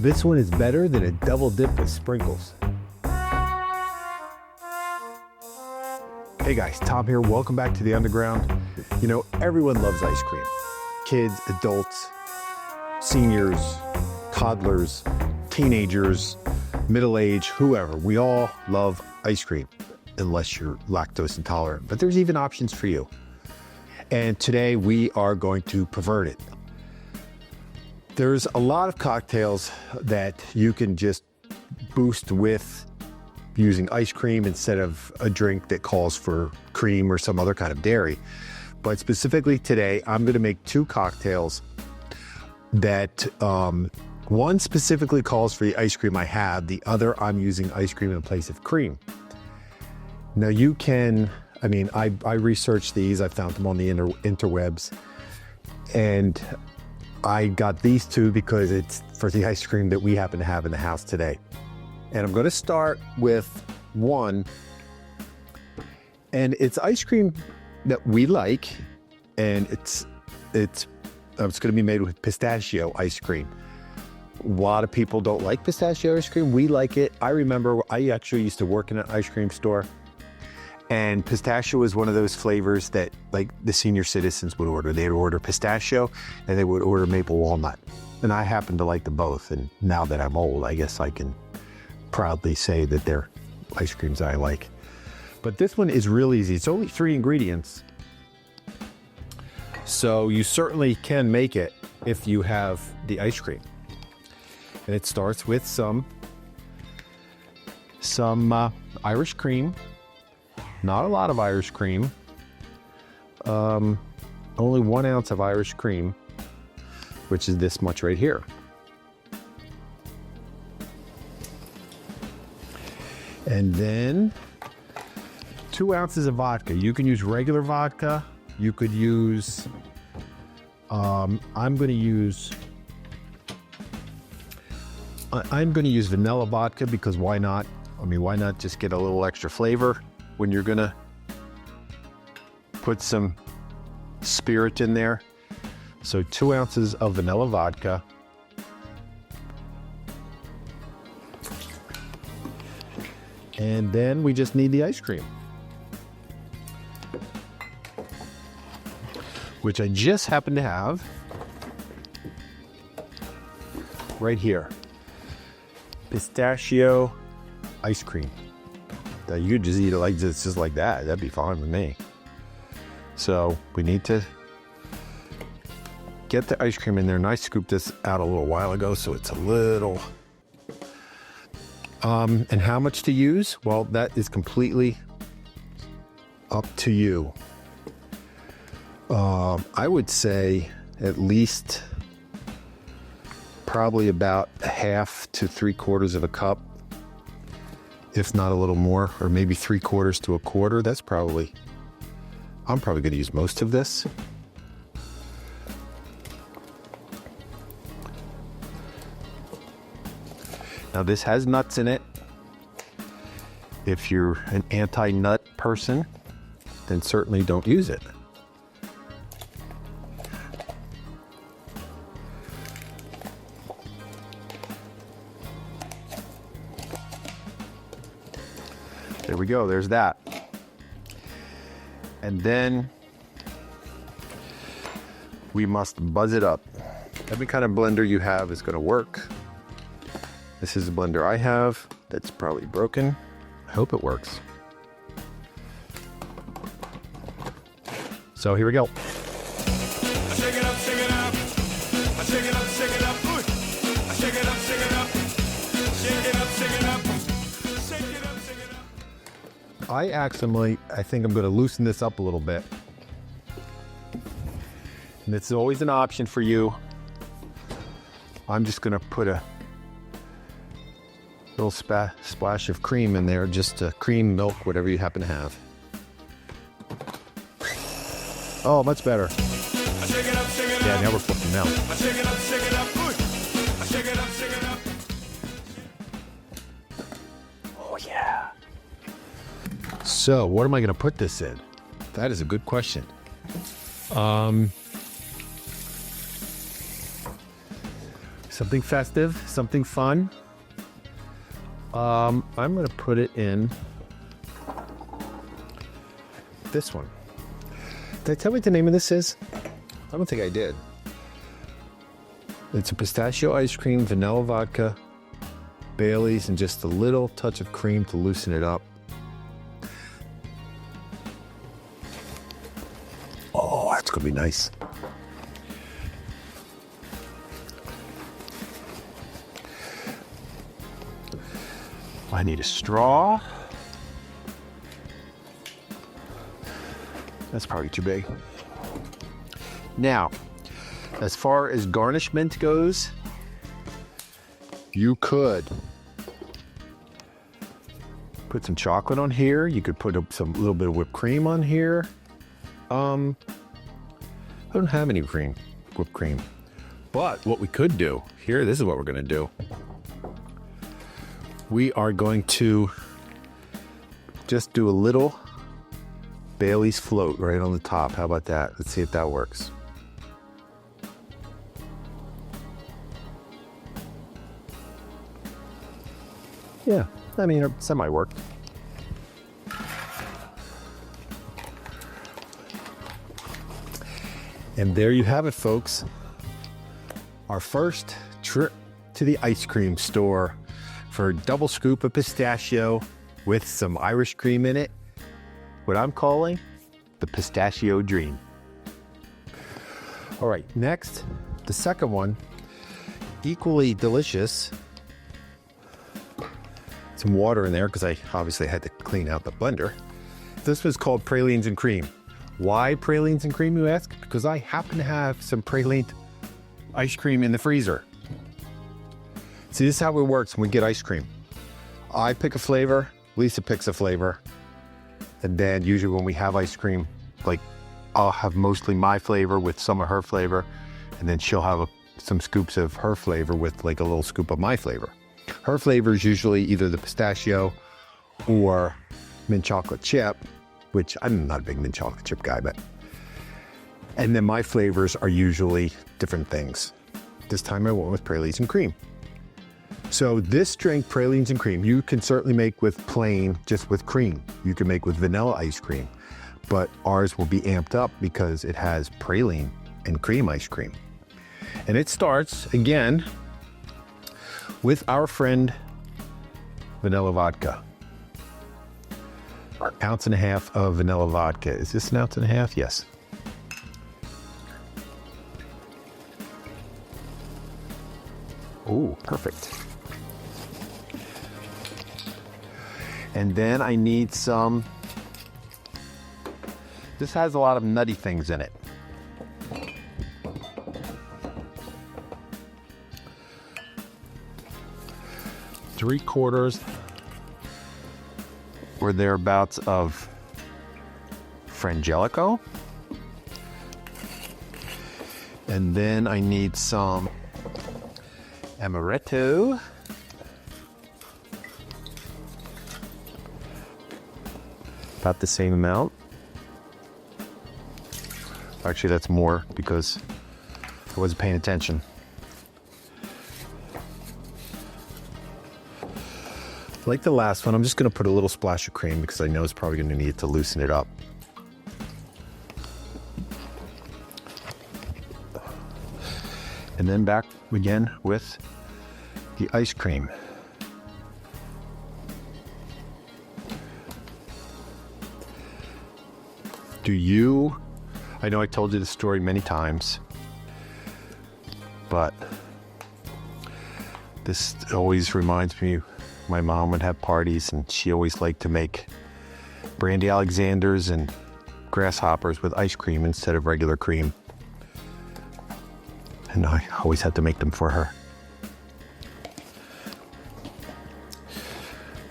This one is better than a double dip with sprinkles. Hey guys, Tom here. Welcome back to the Underground. You know, everyone loves ice cream. Kids, adults, seniors, toddlers, teenagers, middle age, whoever. We all love ice cream, unless you're lactose intolerant. But there's even options for you. And today we are going to pervert it. There's a lot of cocktails that you can just boost with using ice cream instead of a drink that calls for cream or some other kind of dairy. But specifically today, I'm gonna make two cocktails that one specifically calls for the ice cream I have, the other I'm using ice cream in place of cream. Now you can, I researched these, I found them on the interwebs, and I got these two because it's for the ice cream that we happen to have in the house today. And I'm going to start with one, and it's ice cream that we like, and it's going to be made with pistachio ice cream. A lot of people don't like pistachio ice cream. We like it. I remember I actually used to work in an ice cream store, and pistachio was one of those flavors that like the senior citizens would order. They'd order pistachio and they would order maple walnut. And I happen to like them both. And now that I'm old, I guess I can proudly say that they're ice creams I like. But this one is real easy. It's only 3 ingredients. So you certainly can make it if you have the ice cream. And it starts with some Irish cream. Not a lot of Irish cream. Only 1 ounce of Irish cream, which is this much right here. And then 2 ounces of vodka. You can use regular vodka. You could use, I'm going to use vanilla vodka because why not? Why not just get a little extra flavor when you're going to put some spirit in there. So 2 ounces of vanilla vodka. And then we just need the ice cream, which I just happen to have right here. Pistachio ice cream. That you could just eat it like this, just like that. That'd be fine with me. So we need to get the ice cream in there. And I scooped this out a little while ago, so it's a little... and how much to use? Well, that is completely up to you. I would say at least probably about 1/2 to 3/4 of a cup, if not a little more, or maybe 3/4 to 1/4. That's probably, I'm probably going to use most of this. Now this has nuts in it. If you're an anti-nut person, then certainly don't use it. There we go, there's that. And then we must buzz it up. Every kind of blender you have is going to work. This is the blender I have that's probably broken. I hope it works. So here we go. Shake it up, shake it up. Shake it up, shake it up. Shake it up, shake it up. Shake it up, shake it up. Shake it up, shake it up. I think I'm going to loosen this up a little bit. And it's always an option for you. I'm just going to put a little splash of cream in there, just cream, milk, whatever you happen to have. Oh, much better. Yeah, now we're flipping now. Oh, yeah. So, what am I going to put this in? That is a good question. Something festive, something fun. I'm gonna put it in this one. Did I tell you what the name of this is? I don't think I did. It's a pistachio ice cream, vanilla vodka, Bailey's, and just a little touch of cream to loosen it up. Oh, that's gonna be nice. I need a straw. That's probably too big. Now, as far as garnishment goes, you could put some chocolate on here. You could put some little bit of whipped cream on here. I don't have any whipped cream. But what we could do here, this is what we're gonna do. We are going to just do a little Bailey's float right on the top. How about that? Let's see if that works. Yeah, I mean, it semi worked. And there you have it, folks. Our first trip to the ice cream store for a double scoop of pistachio with some Irish cream in it. What I'm calling the pistachio dream. All right, next, the second one, equally delicious. Some water in there because I obviously had to clean out the blender. This was called pralines and cream. Why pralines and cream, you ask? Because I happen to have some praline ice cream in the freezer. See, this is how it works when we get ice cream. I pick a flavor, Lisa picks a flavor, and then usually when we have ice cream, like I'll have mostly my flavor with some of her flavor, and then she'll have some scoops of her flavor with like a little scoop of my flavor. Her flavor is usually either the pistachio or mint chocolate chip, which I'm not a big mint chocolate chip guy, but. And then my flavors are usually different things. This time I went with pralines and cream. So this drink, pralines and cream, you can certainly make with plain, just with cream. You can make with vanilla ice cream, but ours will be amped up because it has praline and cream ice cream. And it starts, again, with our friend vanilla vodka. An ounce and a half of vanilla vodka. Is this an ounce and a half? Yes. Oh, perfect. And then I need some, this has a lot of nutty things in it. 3/4 or thereabouts of Frangelico. And then I need some amaretto. About the same amount. Actually, that's more because I wasn't paying attention. Like the last one, I'm just going to put a little splash of cream because I know it's probably going to need it to loosen it up. And then back again with the ice cream. I know I told you this story many times, but this always reminds me, my mom would have parties and she always liked to make brandy Alexanders and grasshoppers with ice cream instead of regular cream. And I always had to make them for her.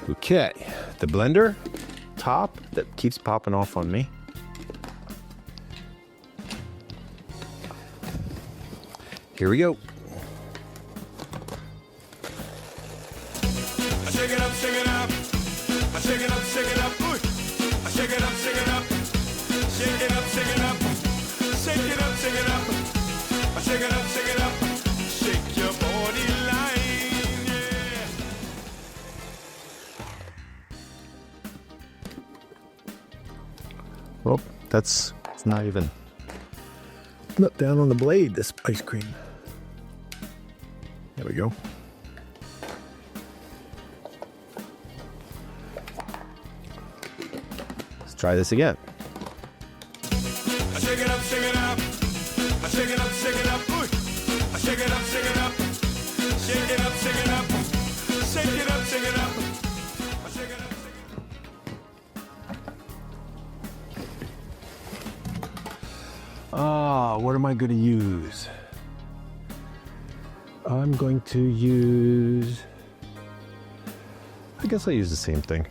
Okay, the blender top that keeps popping off on me. Here we go. Shake it up, shake it up. Shake it up, shake it up. Ooh. Shake it up, shake it up. Shake it up, shake it up. Shake it up, shake it up. Shake it up, shake it up. Shake your body. 40 line, yeah. Well, it's not even down on the blade, this ice cream. There we go. Let's try this again. I shake it up, shake it up. I shake it up, shake it up. Ooh. I shake it up, shake it up. Shake it up, shake it up. Shake it up, shake it up. I shake it up, shake it up. What am I going to use? I'm going to use, I guess I'll use the same thing.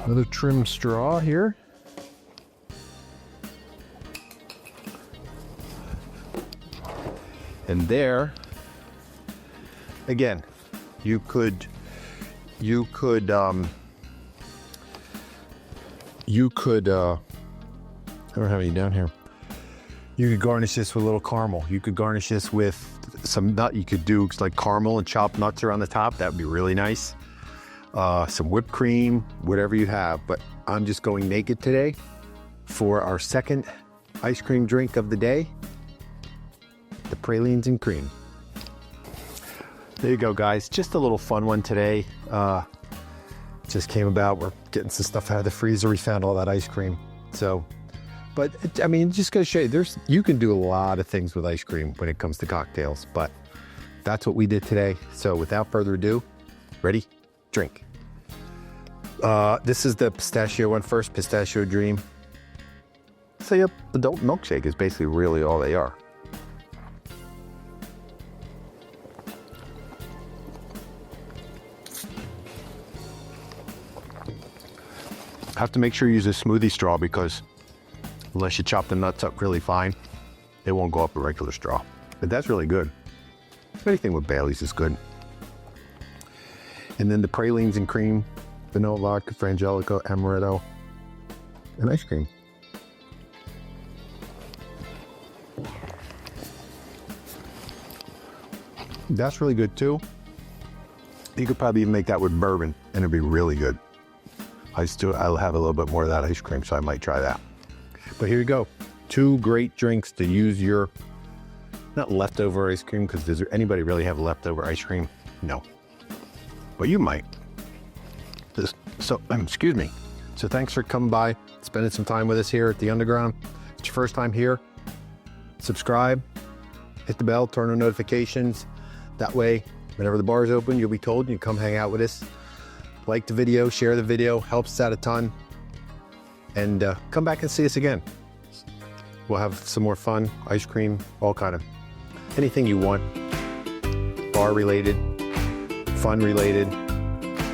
Another trim straw here. And there, again, you could, I don't have any down here. You could garnish this with a little caramel. You could garnish this with some nut. You could do like caramel and chopped nuts around the top. That would be really nice. Some whipped cream, whatever you have. But I'm just going naked today for our second ice cream drink of the day. The pralines and cream. There you go, guys. Just a little fun one today. Just came about. We're getting some stuff out of the freezer. We found all that ice cream. So, but I mean, just gotta show you, you can do a lot of things with ice cream when it comes to cocktails, but that's what we did today. So without further ado, ready, drink. This is the pistachio one first, Pistachio Dream. So yep, adult milkshake is basically really all they are. Have to make sure you use a smoothie straw because unless you chop the nuts up really fine, it won't go up a regular straw. But that's really good. Anything with Bailey's is good. And then the pralines and cream, vanilla vodka, frangelico, amaretto, and ice cream. That's really good too. You could probably even make that with bourbon and it'd be really good. I'll have a little bit more of that ice cream, so I might try that. But here you go. 2 great drinks to use your, not leftover ice cream, because does anybody really have leftover ice cream? No. But you might. Excuse me. So thanks for coming by, spending some time with us here at the Underground. If it's your first time here, subscribe, hit the bell, turn on notifications. That way, whenever the bar is open, you'll be told you can come hang out with us. Like the video, share the video, helps us out a ton. And come back and see us again. We'll have some more fun, ice cream, all kind of, anything you want. Bar related, fun related,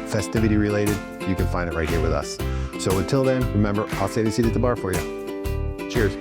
festivity related, you can find it right here with us. So until then, remember, I'll stay the seat at the bar for you. Cheers.